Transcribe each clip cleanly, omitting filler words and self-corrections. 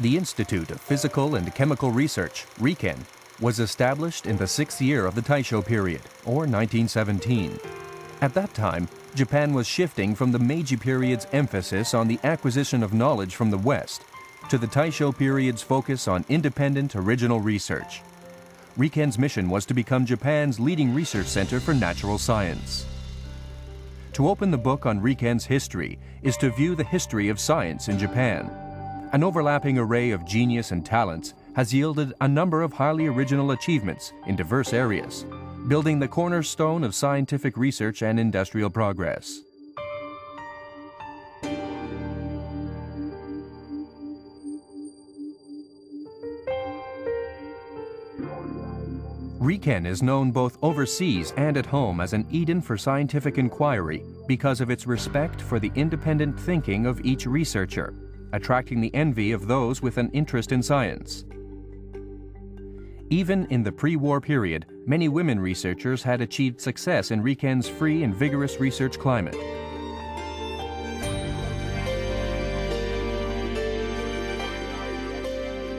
The Institute of Physical and Chemical Research, RIKEN, was established in the 6th year of the Taisho period, or 1917. At that time, Japan was shifting from the Meiji period's emphasis on the acquisition of knowledge from the West to the Taisho period's focus on independent, original research. RIKEN's mission was to become Japan's leading research center for natural science. To open the book on RIKEN's history is to view the history of science in Japan. An overlapping array of genius and talents has yielded a number of highly original achievements in diverse areas, building the cornerstone of scientific research and industrial progress. RIKEN is known both overseas and at home as an Eden for scientific inquiry because of its respect for the independent thinking of each researcher, attracting the envy of those with an interest in science. Even in the pre-war period, many women researchers had achieved success in RIKEN's free and vigorous research climate.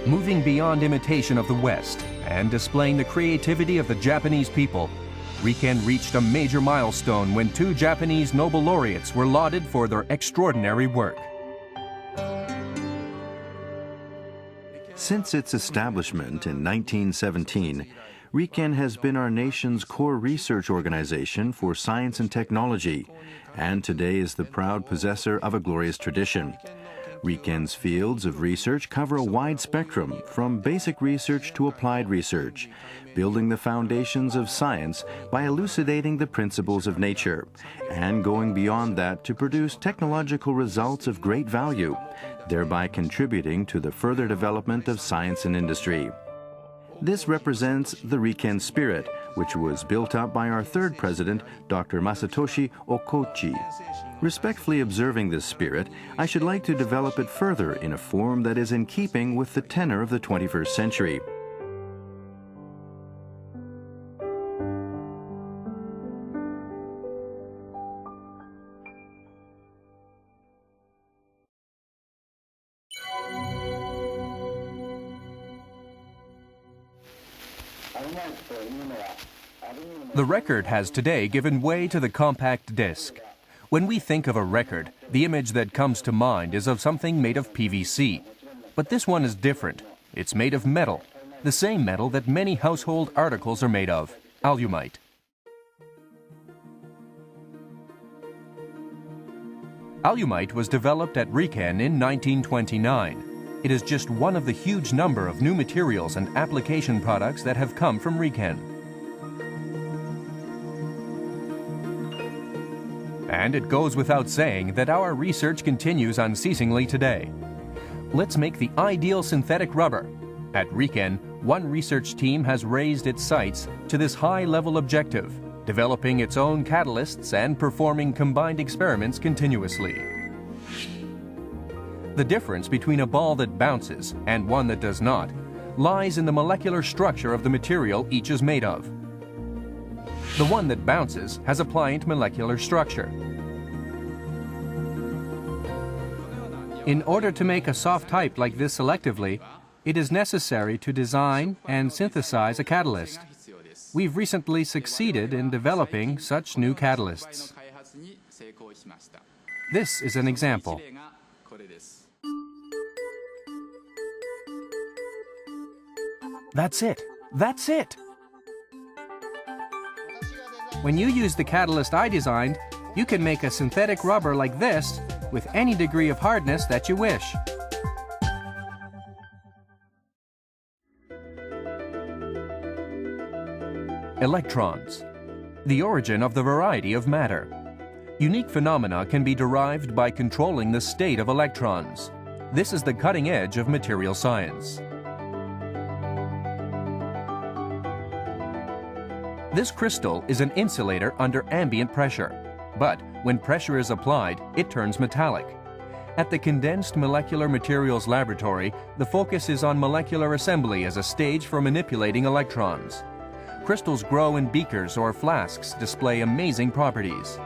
Moving beyond imitation of the West and displaying the creativity of the Japanese people, RIKEN reached a major milestone when 2 Japanese Nobel laureates were lauded for their extraordinary work. Since its establishment in 1917, RIKEN has been our nation's core research organization for science and technology, and today is the proud possessor of a glorious tradition. RIKEN's fields of research cover a wide spectrum, from basic research to applied research, building the foundations of science by elucidating the principles of nature, and going beyond that to produce technological results of great value, thereby contributing to the further development of science and industry. This represents the RIKEN spirit, which was built up by our 3rd president, Dr. Masatoshi Okouchi. Respectfully observing this spirit, I should like to develop it further in a form that is in keeping with the tenor of the 21st century. The record has today given way to the compact disc. When we think of a record, the image that comes to mind is of something made of PVC. But this one is different. It's made of metal, the same metal that many household articles are made of, alumite. Alumite was developed at RIKEN in 1929. It is just one of the huge number of new materials and application products that have come from RIKEN. And it goes without saying that our research continues unceasingly today. Let's make the ideal synthetic rubber. At RIKEN, one research team has raised its sights to this high-level objective, developing its own catalysts and performing combined experiments continuously. The difference between a ball that bounces and one that does not lies in the molecular structure of the material each is made of. The one that bounces has a pliant molecular structure. In order to make a soft type like this selectively, it is necessary to design and synthesize a catalyst. We've recently succeeded in developing such new catalysts. This is an example. That's it! That's it! When you use the catalyst I designed, you can make a synthetic rubber like this with any degree of hardness that you wish. Electrons, the origin of the variety of matter. Unique phenomena can be derived by controlling the state of electrons. This is the cutting edge of material science. This crystal is an insulator under ambient pressure, but when pressure is applied, it turns metallic. At the Condensed Molecular Materials Laboratory, the focus is on molecular assembly as a stage for manipulating electrons. Crystals grow in beakers or flasks, display amazing properties.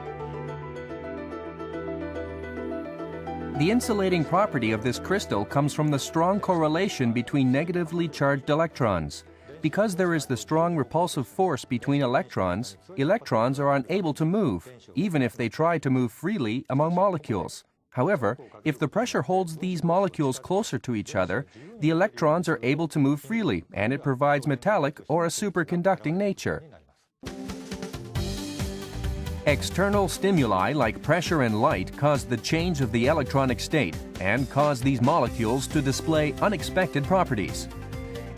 The insulating property of this crystal comes from the strong correlation between negatively charged electrons. Because there is the strong repulsive force between electrons, electrons are unable to move, even if they try to move freely among molecules. However, if the pressure holds these molecules closer to each other, the electrons are able to move freely, and it provides metallic or a superconducting nature. External stimuli like pressure and light cause the change of the electronic state and cause these molecules to display unexpected properties.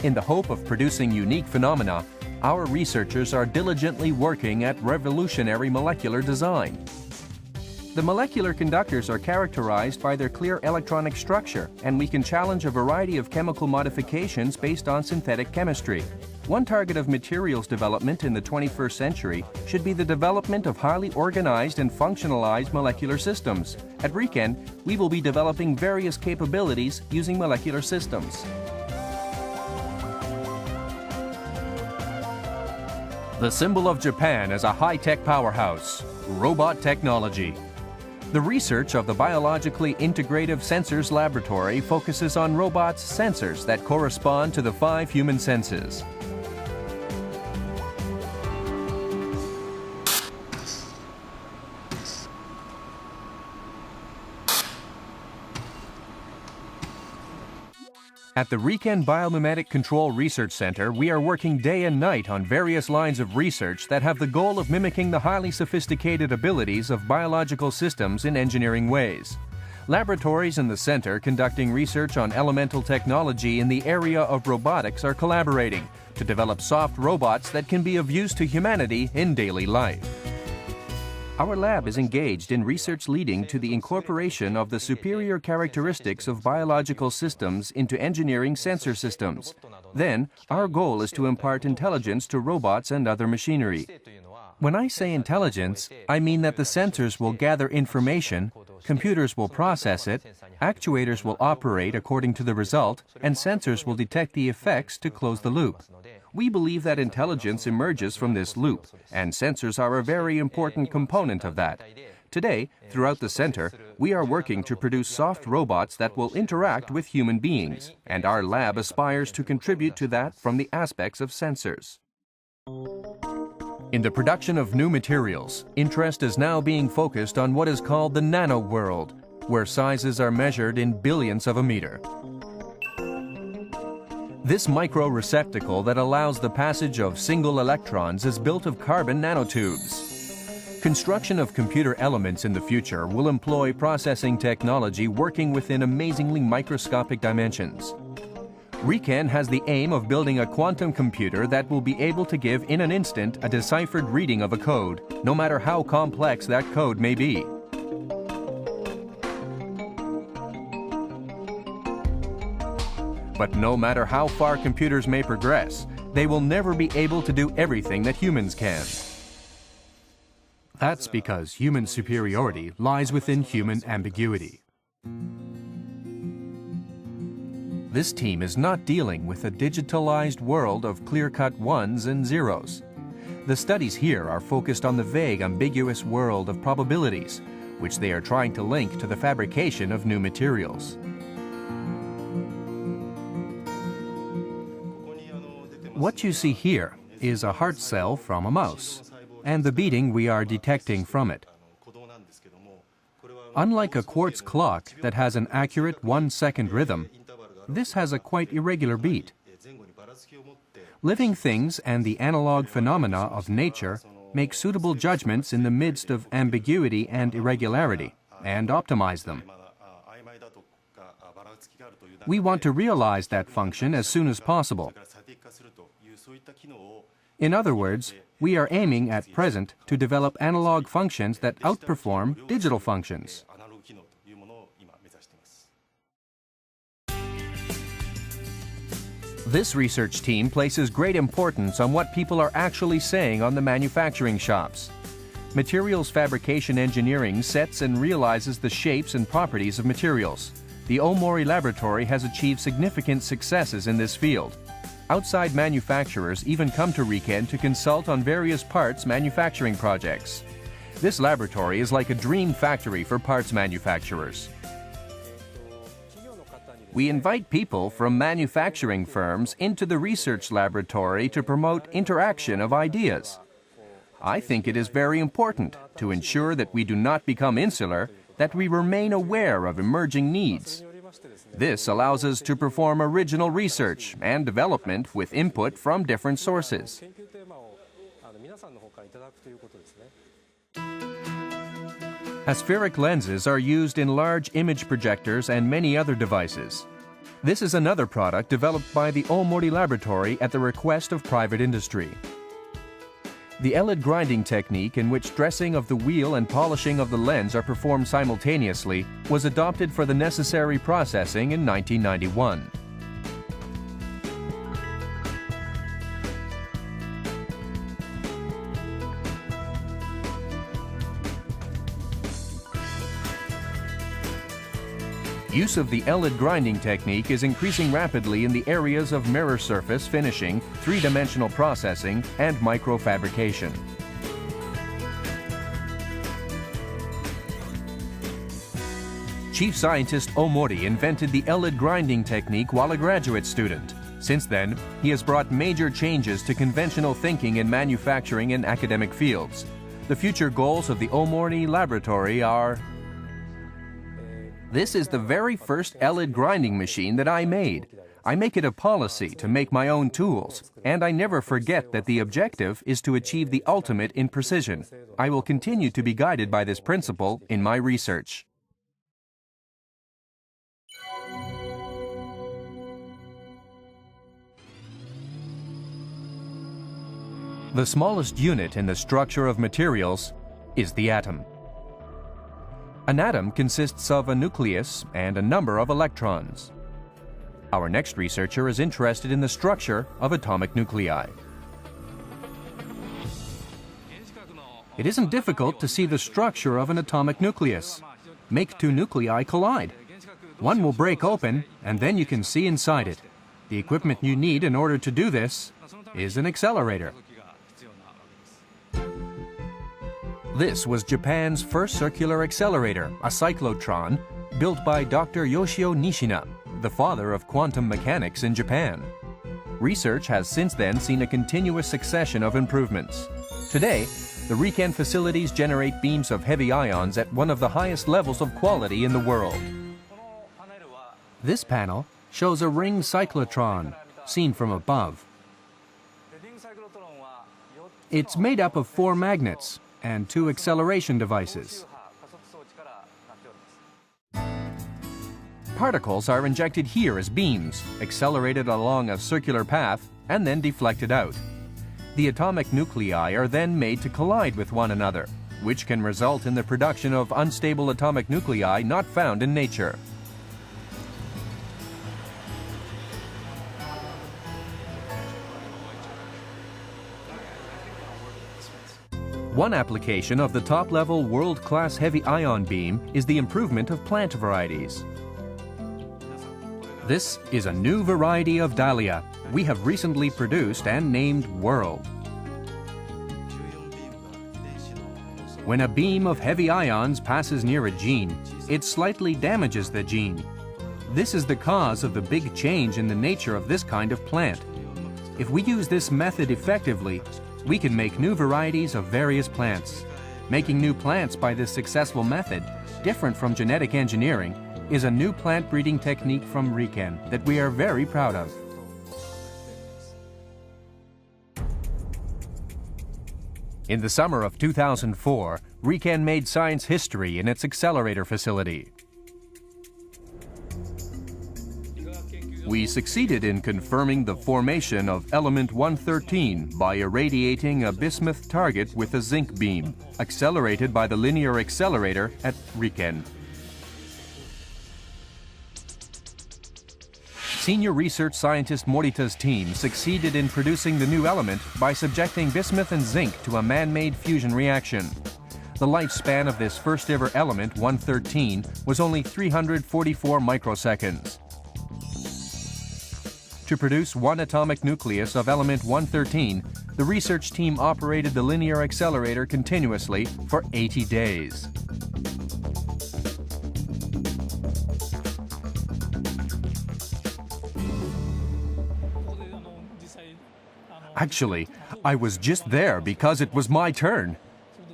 In the hope of producing unique phenomena, our researchers are diligently working at revolutionary molecular design. The molecular conductors are characterized by their clear electronic structure, and we can challenge a variety of chemical modifications based on synthetic chemistry. One target of materials development in the 21st century should be the development of highly organized and functionalized molecular systems. At RIKEN, we will be developing various capabilities using molecular systems. The symbol of Japan as a high-tech powerhouse, robot technology. The research of the Biologically Integrative Sensors Laboratory focuses on robots' sensors that correspond to the 5 human senses. At the RIKEN Biomimetic Control Research Center, we are working day and night on various lines of research that have the goal of mimicking the highly sophisticated abilities of biological systems in engineering ways. Laboratories in the center conducting research on elemental technology in the area of robotics are collaborating to develop soft robots that can be of use to humanity in daily life. Our lab is engaged in research leading to the incorporation of the superior characteristics of biological systems into engineering sensor systems. Then, our goal is to impart intelligence to robots and other machinery. When I say intelligence, I mean that the sensors will gather information, computers will process it, actuators will operate according to the result, and sensors will detect the effects to close the loop. We believe that intelligence emerges from this loop, and sensors are a very important component of that. Today, throughout the center, we are working to produce soft robots that will interact with human beings, and our lab aspires to contribute to that from the aspects of sensors. In the production of new materials, interest is now being focused on what is called the nano world, where sizes are measured in billionths of a meter. This micro receptacle that allows the passage of single electrons is built of carbon nanotubes. Construction of computer elements in the future will employ processing technology working within amazingly microscopic dimensions. RIKEN has the aim of building a quantum computer that will be able to give in an instant a deciphered reading of a code, no matter how complex that code may be. But no matter how far computers may progress, they will never be able to do everything that humans can. That's because human superiority lies within human ambiguity. This team is not dealing with a digitalized world of clear-cut ones and zeros. The studies here are focused on the vague, ambiguous world of probabilities, which they are trying to link to the fabrication of new materials. What you see here is a heart cell from a mouse, and the beating we are detecting from it. Unlike a quartz clock that has an accurate 1-second rhythm, this has a quite irregular beat. Living things and the analog phenomena of nature make suitable judgments in the midst of ambiguity and irregularity, and optimize them. We want to realize that function as soon as possible. In other words, we are aiming at present to develop analog functions that outperform digital functions. This research team places great importance on what people are actually saying on the manufacturing shops. Materials fabrication engineering sets and realizes the shapes and properties of materials. The Omori laboratory has achieved significant successes in this field. Outside manufacturers even come to RIKEN to consult on various parts manufacturing projects. This laboratory is like a dream factory for parts manufacturers. We invite people from manufacturing firms into the research laboratory to promote interaction of ideas. I think it is very important to ensure that we do not become insular, that we remain aware of emerging needs. This allows us to perform original research and development with input from different sources. Aspheric lenses are used in large image projectors and many other devices. This is another product developed by the Omori Laboratory at the request of private industry. The LED grinding technique, in which dressing of the wheel and polishing of the lens are performed simultaneously, was adopted for the necessary processing in 1991. Use of the LED grinding technique is increasing rapidly in the areas of mirror surface finishing, three-dimensional processing, and microfabrication. Chief Scientist Omori invented the LED grinding technique while a graduate student. Since then, he has brought major changes to conventional thinking in manufacturing and academic fields. The future goals of the Omori Laboratory are: this is the very first LED grinding machine that I made. I make it a policy to make my own tools, and I never forget that the objective is to achieve the ultimate in precision. I will continue to be guided by this principle in my research. The smallest unit in the structure of materials is the atom. An atom consists of a nucleus and a number of electrons. Our next researcher is interested in the structure of atomic nuclei. It isn't difficult to see the structure of an atomic nucleus. Make two nuclei collide. One will break open, and then you can see inside it. The equipment you need in order to do this is an accelerator. This was Japan's first circular accelerator, a cyclotron, built by Dr. Yoshio Nishina, the father of quantum mechanics in Japan. Research has since then seen a continuous succession of improvements. Today, the RIKEN facilities generate beams of heavy ions at one of the highest levels of quality in the world. This panel shows a ring cyclotron, seen from above. It's made up of 4 magnets and 2 acceleration devices. Particles are injected here as beams, accelerated along a circular path, and then deflected out. The atomic nuclei are then made to collide with one another, which can result in the production of unstable atomic nuclei not found in nature. One application of the top-level world-class heavy ion beam is the improvement of plant varieties. This is a new variety of dahlia we have recently produced and named World. When a beam of heavy ions passes near a gene, it slightly damages the gene. This is the cause of the big change in the nature of this kind of plant. If we use this method effectively, we can make new varieties of various plants. Making new plants by this successful method, different from genetic engineering, is a new plant breeding technique from RIKEN that we are very proud of. In the summer of 2004, RIKEN made science history in its accelerator facility. We succeeded in confirming the formation of element 113 by irradiating a bismuth target with a zinc beam, accelerated by the linear accelerator at RIKEN. Senior research scientist Morita's team succeeded in producing the new element by subjecting bismuth and zinc to a man-made fusion reaction. The lifespan of this first-ever element, 113, was only 344 microseconds. To produce one atomic nucleus of element 113, the research team operated the linear accelerator continuously for 80 days. Actually, I was just there because it was my turn.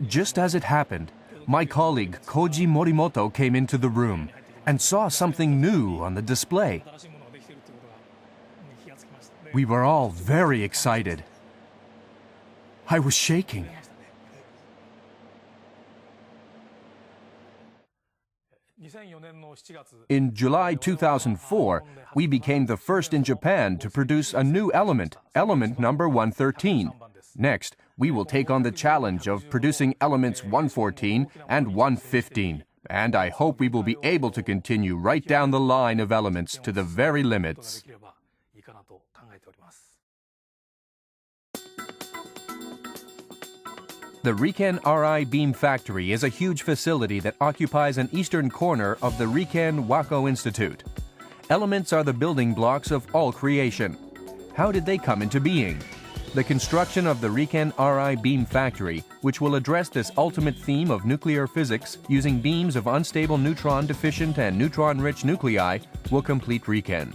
Just as it happened, my colleague Koji Morimoto came into the room and saw something new on the display. We were all very excited. I was shaking. In July 2004, we became the first in Japan to produce a new element, element number 113. Next, we will take on the challenge of producing elements 114 and 115. And I hope we will be able to continue right down the line of elements to the very limits. The RIKEN RI Beam Factory is a huge facility that occupies an eastern corner of the RIKEN Wako Institute. Elements are the building blocks of all creation. How did they come into being? The construction of the RIKEN RI Beam Factory, which will address this ultimate theme of nuclear physics using beams of unstable neutron-deficient and neutron-rich nuclei, will complete RIKEN.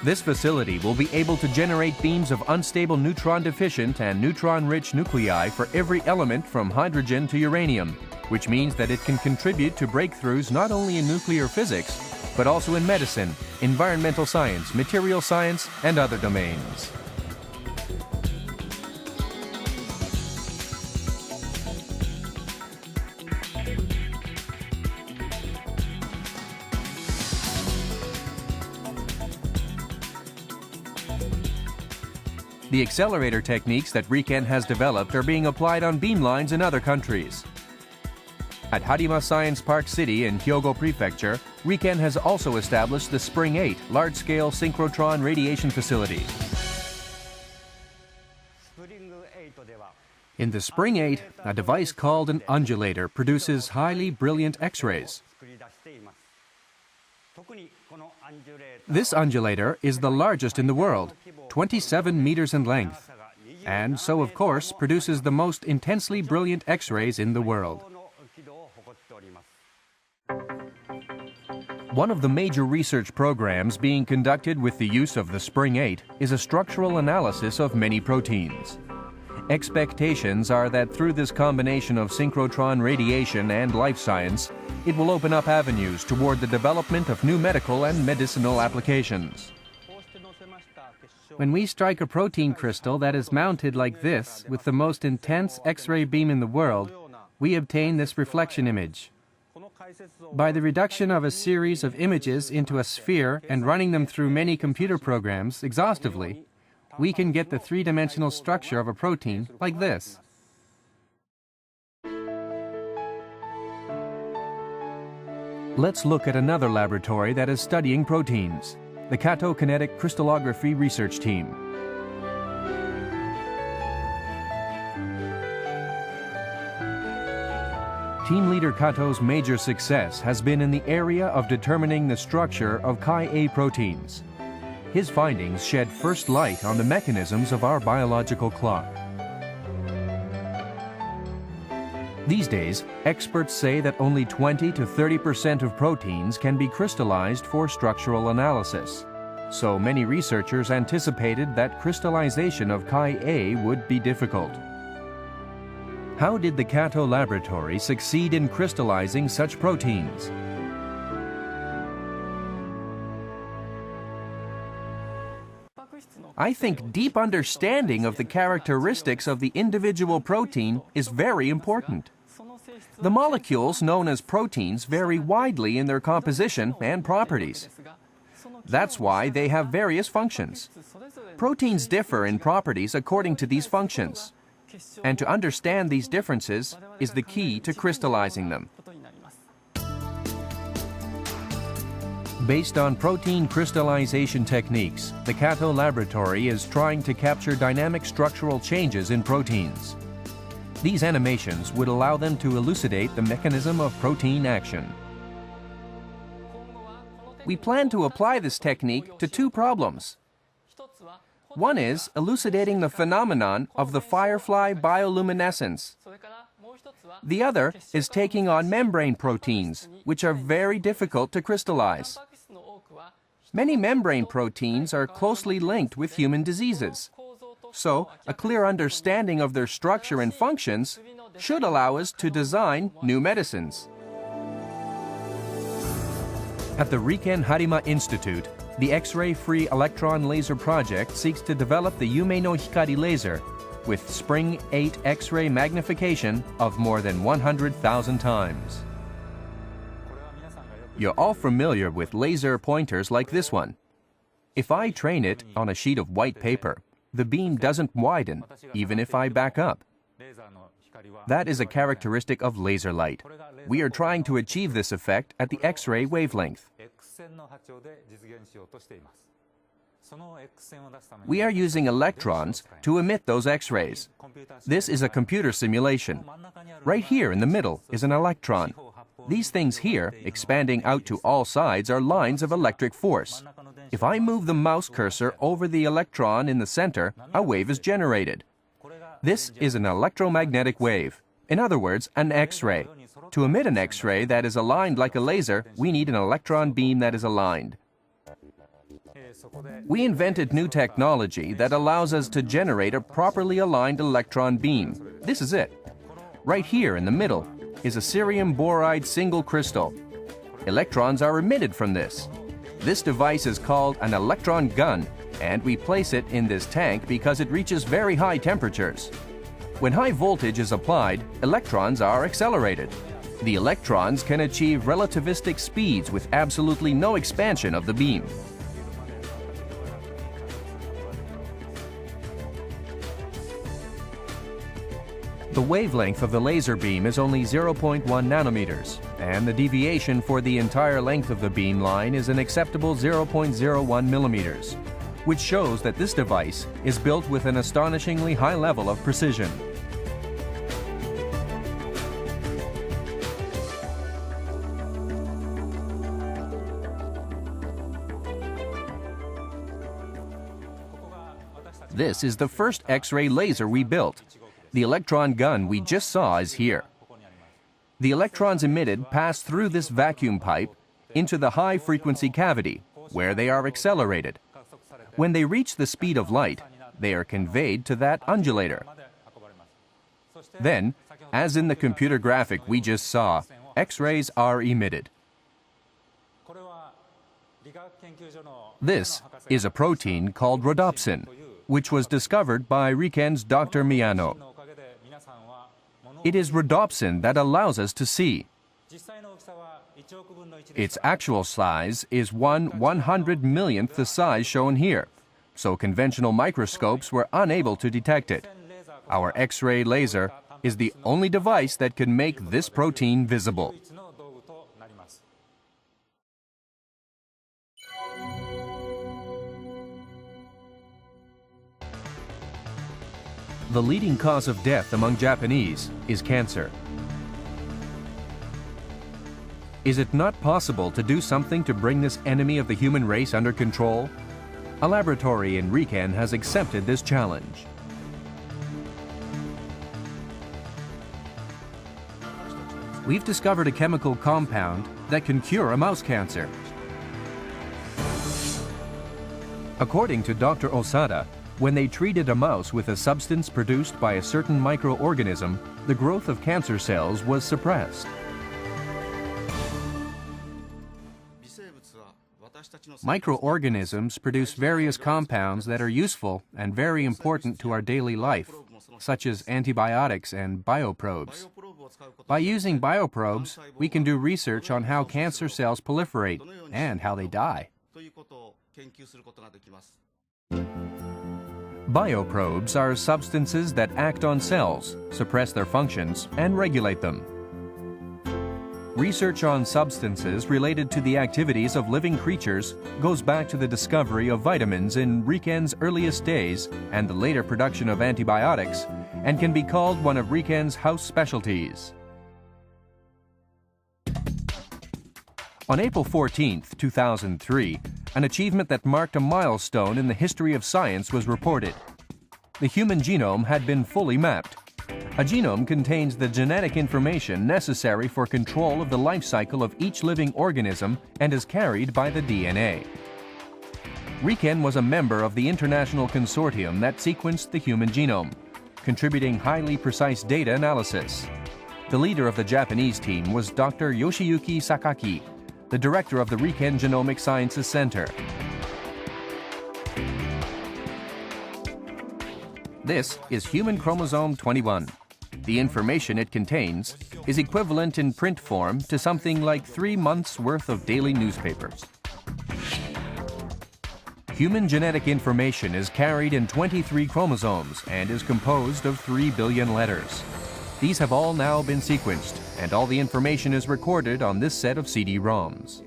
This facility will be able to generate beams of unstable neutron-deficient and neutron-rich nuclei for every element from hydrogen to uranium, which means that it can contribute to breakthroughs not only in nuclear physics, but also in medicine, environmental science, material science, and other domains. The accelerator techniques that RIKEN has developed are being applied on beamlines in other countries. At Harima Science Park City in Hyogo Prefecture, RIKEN has also established the Spring 8 large-scale synchrotron radiation facility. In the Spring 8, a device called an undulator produces highly brilliant X-rays. This undulator is the largest in the world, 27 meters in length, and so of course produces the most intensely brilliant X-rays in the world. One of the major research programs being conducted with the use of the Spring 8 is a structural analysis of many proteins. Expectations are that through this combination of synchrotron radiation and life science, it will open up avenues toward the development of new medical and medicinal applications. When we strike a protein crystal that is mounted like this with the most intense X-ray beam in the world, we obtain this reflection image. By the reduction of a series of images into a sphere and running them through many computer programs exhaustively, we can get the three-dimensional structure of a protein like this. Let's look at another laboratory that is studying proteins, the Kato-Kinetic Crystallography Research Team. Team leader Kato's major success has been in the area of determining the structure of Chi-A proteins. His findings shed first light on the mechanisms of our biological clock. These days, experts say that only 20 to 30% of proteins can be crystallized for structural analysis. So many researchers anticipated that crystallization of Chi-A would be difficult. How did the Kato laboratory succeed in crystallizing such proteins? I think deep understanding of the characteristics of the individual protein is very important. The molecules known as proteins vary widely in their composition and properties. That's why they have various functions. Proteins differ in properties according to these functions, and to understand these differences is the key to crystallizing them. Based on protein crystallization techniques, the Kato laboratory is trying to capture dynamic structural changes in proteins. These animations would allow them to elucidate the mechanism of protein action. We plan to apply this technique to two problems. One is elucidating the phenomenon of the firefly bioluminescence. The other is taking on membrane proteins, which are very difficult to crystallize. Many membrane proteins are closely linked with human diseases. So, a clear understanding of their structure and functions should allow us to design new medicines. At the RIKEN Harima Institute, the X-ray-free electron laser project seeks to develop the Yume no Hikari laser with spring 8 X-ray magnification of more than 100,000 times. You're all familiar with laser pointers like this one. If I train it on a sheet of white paper, the beam doesn't widen, even if I back up. That is a characteristic of laser light. We are trying to achieve this effect at the X-ray wavelength. We are using electrons to emit those X-rays. This is a computer simulation. Right here in the middle is an electron. These things here, expanding out to all sides, are lines of electric force. If I move the mouse cursor over the electron in the center, a wave is generated. This is an electromagnetic wave. In other words, an X-ray. To emit an X-ray that is aligned like a laser, we need an electron beam that is aligned. We invented new technology that allows us to generate a properly aligned electron beam. This is it. Right here in the middle is a cerium boride single crystal. Electrons are emitted from this. This device is called an electron gun, and we place it in this tank because it reaches very high temperatures. When high voltage is applied, electrons are accelerated. The electrons can achieve relativistic speeds with absolutely no expansion of the beam. The wavelength of the laser beam is only 0.1 nanometers, and the deviation for the entire length of the beam line is an acceptable 0.01 millimeters, which shows that this device is built with an astonishingly high level of precision. This is the first X-ray laser we built. The electron gun we just saw is here. The electrons emitted pass through this vacuum pipe into the high-frequency cavity, where they are accelerated. When they reach the speed of light, they are conveyed to that undulator. Then, as in the computer graphic we just saw, X-rays are emitted. This is a protein called rhodopsin, which was discovered by RIKEN's Dr. Miyano. It is rhodopsin that allows us to see. Its actual size is 1/100 millionth the size shown here, so conventional microscopes were unable to detect it. Our X-ray laser is the only device that can make this protein visible. The leading cause of death among Japanese is cancer. Is it not possible to do something to bring this enemy of the human race under control? A laboratory in RIKEN has accepted this challenge. We've discovered a chemical compound that can cure a mouse cancer. According to Dr. Osada, when they treated a mouse with a substance produced by a certain microorganism, the growth of cancer cells was suppressed. Microorganisms produce various compounds that are useful and very important to our daily life, such as antibiotics and bioprobes. By using bioprobes, we can do research on how cancer cells proliferate and how they die. Bioprobes are substances that act on cells, suppress their functions, and regulate them. Research on substances related to the activities of living creatures goes back to the discovery of vitamins in RIKEN's earliest days and the later production of antibiotics, and can be called one of RIKEN's house specialties. On April 14, 2003, An achievement that marked a milestone in the history of science was reported. The human genome had been fully mapped. A genome contains the genetic information necessary for control of the life cycle of each living organism and is carried by the DNA. RIKEN was a member of the international consortium that sequenced the human genome, contributing highly precise data analysis. The leader of the Japanese team was Dr. Yoshiyuki Sakaki, the director of the RIKEN Genomic Sciences Center. This is human chromosome 21. The information it contains is equivalent in print form to something like 3 months' worth of daily newspapers. Human genetic information is carried in 23 chromosomes and is composed of 3 billion letters. These have all now been sequenced, and all the information is recorded on this set of CD-ROMs.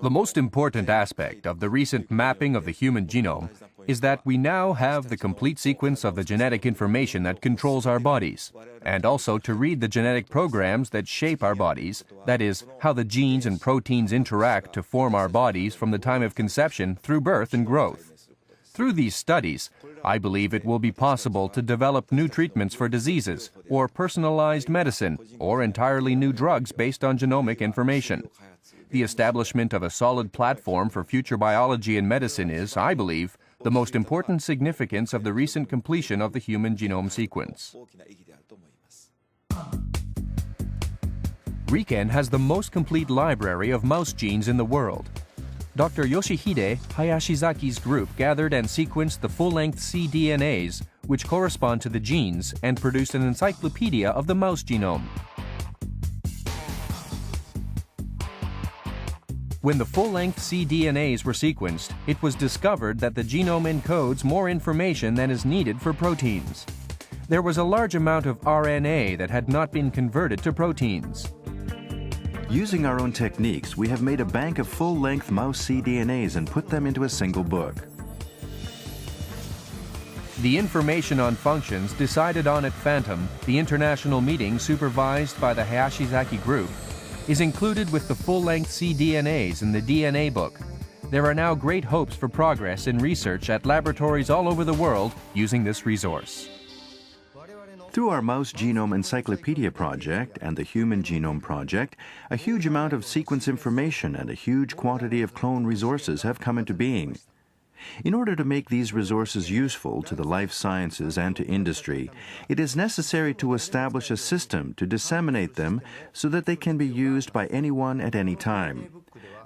The most important aspect of the recent mapping of the human genome is that we now have the complete sequence of the genetic information that controls our bodies, and also to read the genetic programs that shape our bodies, that is, how the genes and proteins interact to form our bodies from the time of conception through birth and growth. Through these studies, I believe it will be possible to develop new treatments for diseases, or personalized medicine, or entirely new drugs based on genomic information. The establishment of a solid platform for future biology and medicine is, I believe, the most important significance of the recent completion of the human genome sequence. RIKEN has the most complete library of mouse genes in the world. Dr. Yoshihide Hayashizaki's group gathered and sequenced the full-length cDNAs, which correspond to the genes, and produced an encyclopedia of the mouse genome. When the full-length cDNAs were sequenced, it was discovered that the genome encodes more information than is needed for proteins. There was a large amount of RNA that had not been converted to proteins. Using our own techniques, we have made a bank of full-length mouse cDNAs and put them into a single book. The information on functions decided on at Phantom, the international meeting supervised by the Hayashizaki group, is included with the full-length cDNAs in the DNA book. There are now great hopes for progress in research at laboratories all over the world using this resource. Through our Mouse Genome Encyclopedia project and the Human Genome Project, a huge amount of sequence information and a huge quantity of clone resources have come into being. In order to make these resources useful to the life sciences and to industry, it is necessary to establish a system to disseminate them so that they can be used by anyone at any time.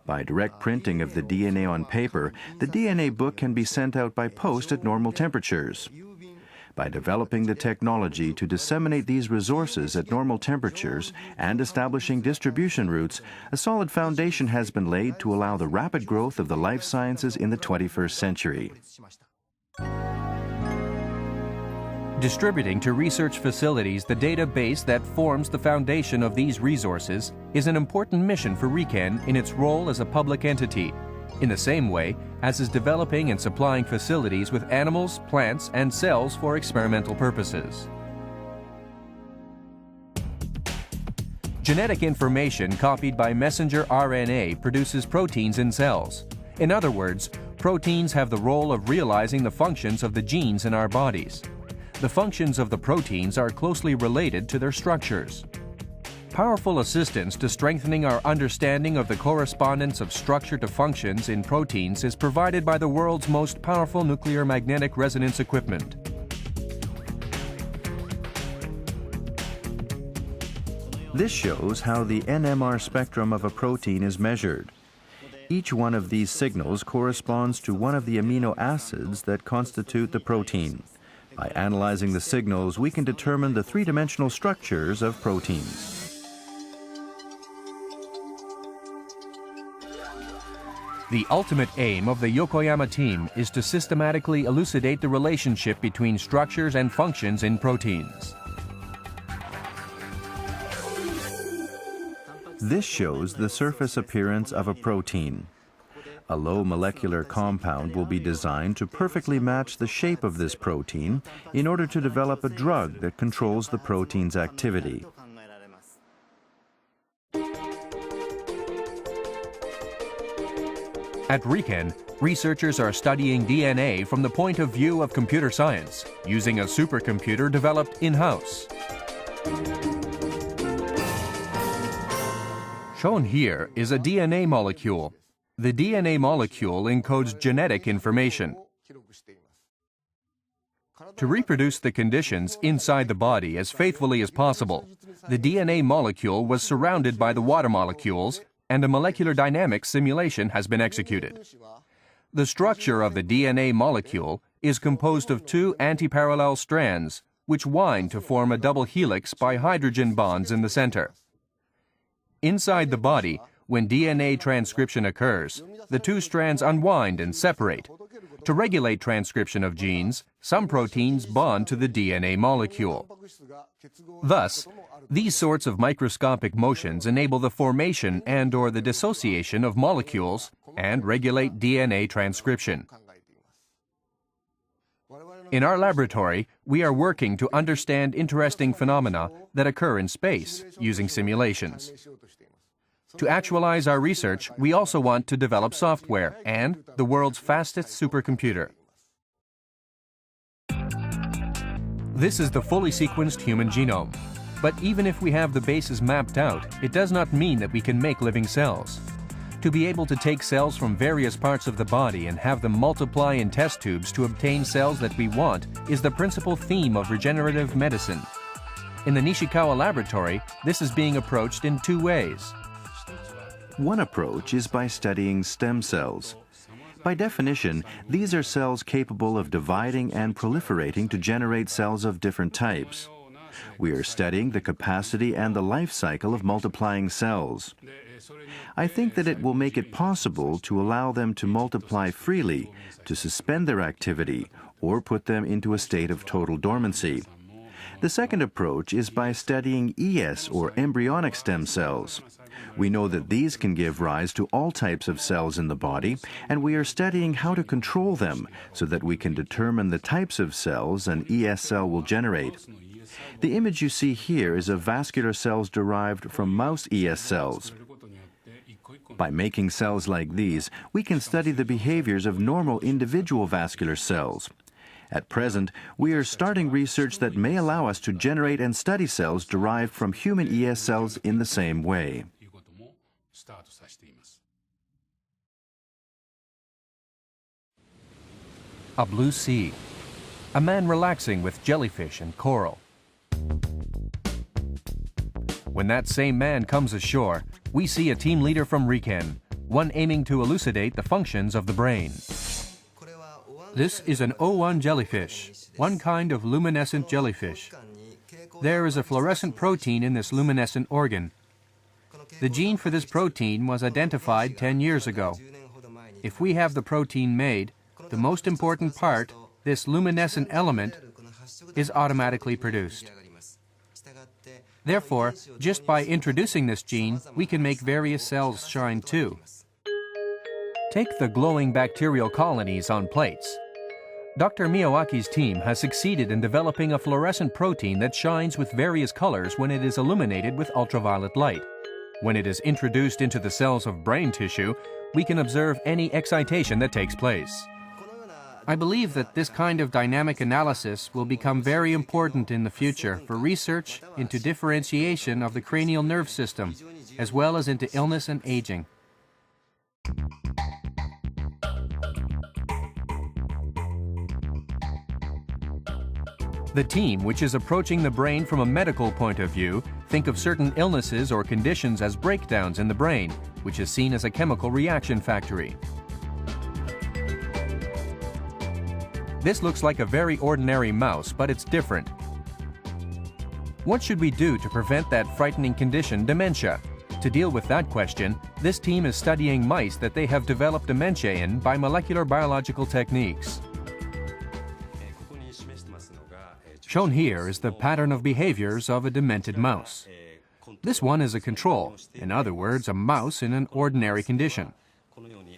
By direct printing of the DNA on paper, the DNA book can be sent out by post at normal temperatures. By developing the technology to disseminate these resources at normal temperatures and establishing distribution routes, a solid foundation has been laid to allow the rapid growth of the life sciences in the 21st century. Distributing to research facilities the database that forms the foundation of these resources is an important mission for RIKEN in its role as a public entity, in the same way as is developing and supplying facilities with animals, plants, and cells for experimental purposes. Genetic information copied by messenger RNA produces proteins in cells. In other words, proteins have the role of realizing the functions of the genes in our bodies. The functions of the proteins are closely related to their structures. Powerful assistance to strengthening our understanding of the correspondence of structure to functions in proteins is provided by the world's most powerful nuclear magnetic resonance equipment. This shows how the NMR spectrum of a protein is measured. Each one of these signals corresponds to one of the amino acids that constitute the protein. By analyzing the signals, we can determine the three-dimensional structures of proteins. The ultimate aim of the Yokoyama team is to systematically elucidate the relationship between structures and functions in proteins. This shows the surface appearance of a protein. A low molecular compound will be designed to perfectly match the shape of this protein in order to develop a drug that controls the protein's activity. At RIKEN, researchers are studying DNA from the point of view of computer science, using a supercomputer developed in-house. Shown here is a DNA molecule. The DNA molecule encodes genetic information. To reproduce the conditions inside the body as faithfully as possible, the DNA molecule was surrounded by the water molecules, and a molecular dynamics simulation has been executed. The structure of the DNA molecule is composed of two antiparallel strands, which wind to form a double helix by hydrogen bonds in the center. Inside the body, when DNA transcription occurs, the two strands unwind and separate. To regulate transcription of genes, some proteins bond to the DNA molecule. Thus, these sorts of microscopic motions enable the formation and/or the dissociation of molecules and regulate DNA transcription. In our laboratory, we are working to understand interesting phenomena that occur in space using simulations. To actualize our research, we also want to develop software and the world's fastest supercomputer. This is the fully sequenced human genome. But even if we have the bases mapped out, it does not mean that we can make living cells. To be able to take cells from various parts of the body and have them multiply in test tubes to obtain cells that we want is the principal theme of regenerative medicine. In the Nishikawa laboratory, this is being approached in two ways. One approach is by studying stem cells. By definition, these are cells capable of dividing and proliferating to generate cells of different types. We are studying the capacity and the life cycle of multiplying cells. I think that it will make it possible to allow them to multiply freely, to suspend their activity, or put them into a state of total dormancy. The second approach is by studying ES, or embryonic stem cells. We know that these can give rise to all types of cells in the body, and we are studying how to control them so that we can determine the types of cells an ES cell will generate. The image you see here is of vascular cells derived from mouse ES cells. By making cells like these, we can study the behaviors of normal individual vascular cells. At present, we are starting research that may allow us to generate and study cells derived from human ES cells in the same way. A blue sea. A man relaxing with jellyfish and coral. When that same man comes ashore, we see a team leader from RIKEN, one aiming to elucidate the functions of the brain. This is an O1 jellyfish, one kind of luminescent jellyfish. There is a fluorescent protein in this luminescent organ. The gene for this protein was identified 10 years ago. If we have the protein made, the most important part, this luminescent element, is automatically produced. Therefore, just by introducing this gene, we can make various cells shine too. Take the glowing bacterial colonies on plates. Dr. Miyawaki's team has succeeded in developing a fluorescent protein that shines with various colors when it is illuminated with ultraviolet light. When it is introduced into the cells of brain tissue, we can observe any excitation that takes place. I believe that this kind of dynamic analysis will become very important in the future for research into differentiation of the cranial nerve system, as well as into illness and aging. The team, which is approaching the brain from a medical point of view, think of certain illnesses or conditions as breakdowns in the brain, which is seen as a chemical reaction factory. This looks like a very ordinary mouse, but it's different. What should we do to prevent that frightening condition, dementia? To deal with that question, this team is studying mice that they have developed dementia in by molecular biological techniques. Shown here is the pattern of behaviors of a demented mouse. This one is a control, in other words, a mouse in an ordinary condition.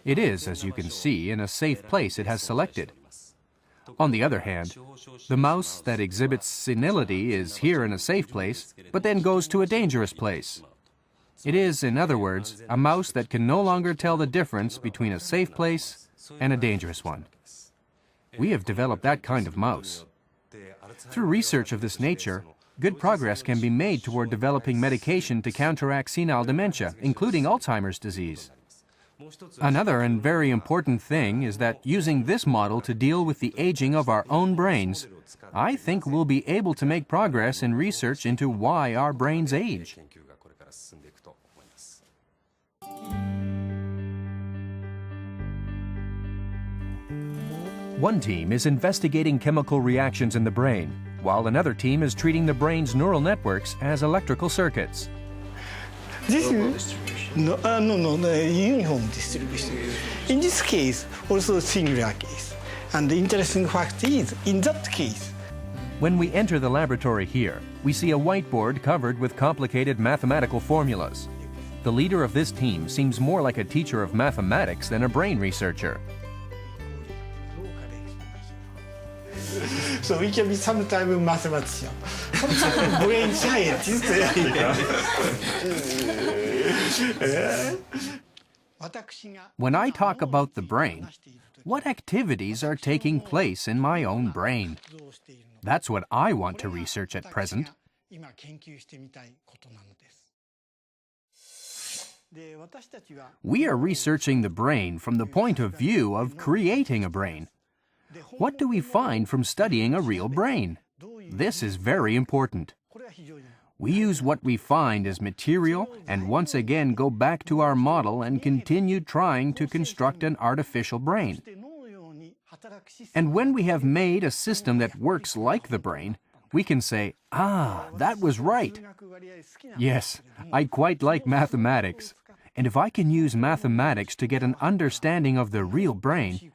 It is, as you can see, in a safe place it has selected. On the other hand, the mouse that exhibits senility is here in a safe place, but then goes to a dangerous place. It is, in other words, a mouse that can no longer tell the difference between a safe place and a dangerous one. We have developed that kind of mouse. Through research of this nature, good progress can be made toward developing medication to counteract senile dementia, including Alzheimer's disease. Another and very important thing is that using this model to deal with the aging of our own brains, I think we'll be able to make progress in research into why our brains age. One team is investigating chemical reactions in the brain, while another team is treating the brain's neural networks as electrical circuits. This is uniform distribution. In this case, also singular case. And the interesting fact is, in that case, when we enter the laboratory here, we see a whiteboard covered with complicated mathematical formulas. The leader of this team seems more like a teacher of mathematics than a brain researcher. so we can be sometimes a mathematician, sometimes a brain scientist. When I talk about the brain, what activities are taking place in my own brain? That's what I want to research at present. We are researching the brain from the point of view of creating a brain. What do we find from studying a real brain? This is very important. We use what we find as material and once again go back to our model and continue trying to construct an artificial brain. And when we have made a system that works like the brain, we can say, "Ah, that was right." Yes, I quite like mathematics. And if I can use mathematics to get an understanding of the real brain,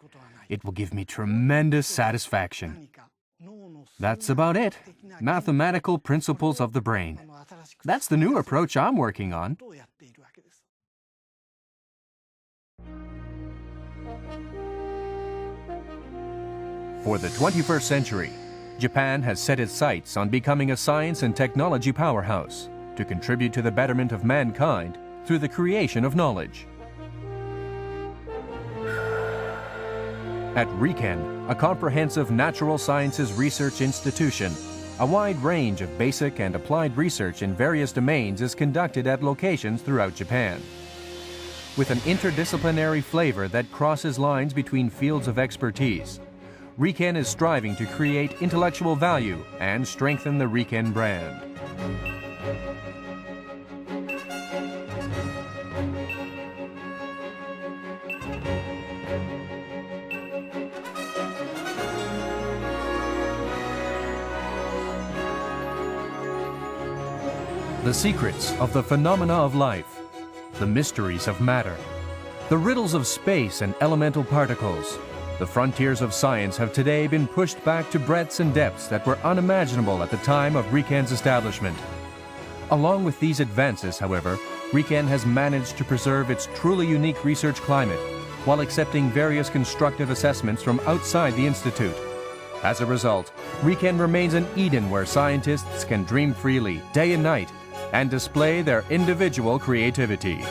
it will give me tremendous satisfaction. That's about it. Mathematical principles of the brain. That's the new approach I'm working on. For the 21st century, Japan has set its sights on becoming a science and technology powerhouse to contribute to the betterment of mankind through the creation of knowledge. At RIKEN, a comprehensive natural sciences research institution, a wide range of basic and applied research in various domains is conducted at locations throughout Japan. With an interdisciplinary flavor that crosses lines between fields of expertise, RIKEN is striving to create intellectual value and strengthen the RIKEN brand. The secrets of the phenomena of life, the mysteries of matter, the riddles of space and elemental particles, the frontiers of science have today been pushed back to breadths and depths that were unimaginable at the time of RIKEN's establishment. Along with these advances, however, RIKEN has managed to preserve its truly unique research climate while accepting various constructive assessments from outside the Institute. As a result, RIKEN remains an Eden where scientists can dream freely, day and night, and display their individual creativity.